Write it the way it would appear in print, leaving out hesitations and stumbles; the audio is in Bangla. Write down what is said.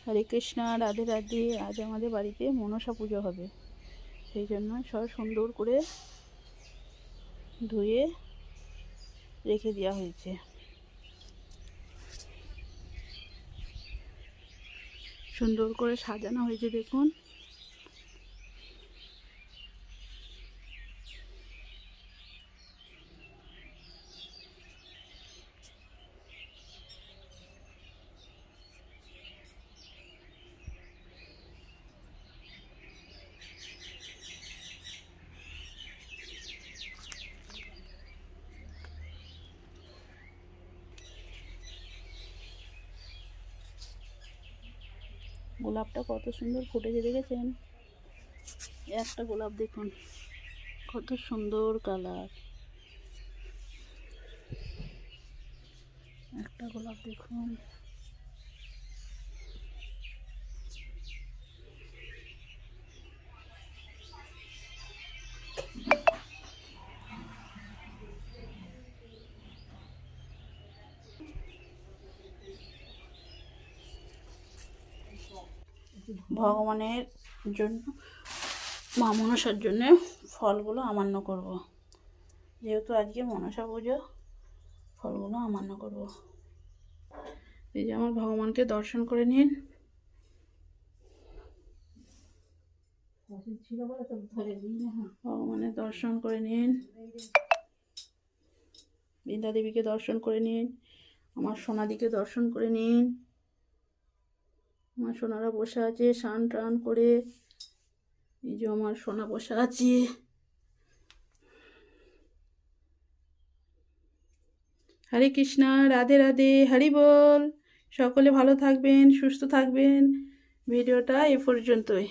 হরে কৃষ্ণ, রাধে রাধে। আজ আমাদের বাড়িতে মনসা পুজো হবে, সেই জন্য সব সুন্দর করে ধুয়ে রেখে দেওয়া হয়েছে। সুন্দর করে সাজানো হয়েছে, দেখুন। গোলাপটা কত সুন্দর ফুটেছে, দেখেছেন? একটা গোলাপ দেখুন কত সুন্দর কালার। একটা গোলাপ দেখুন। ভগবানের জন্য, মা মনসার জন্য ফলগুলো আমান্য করব। যেহেতু আজকে মনসা পুজো, ফলগুলো আমান্য করব। এই যে আমার ভগবানকে দর্শন করে নিন। ভগবানের দর্শন করে নিন, বৃন্দা দেবীকে দর্শন করে নিন, আমার সোনাদিকে দর্শন করে নিন। আমার সোনারা বসে আছে স্নান টান করে। এই যে আমার সোনা বসে আছে। হরে কৃষ্ণ, রাধে রাধে, হরি বল। সকলে ভালো থাকবেন, সুস্থ থাকবেন। ভিডিওটা এ পর্যন্তই।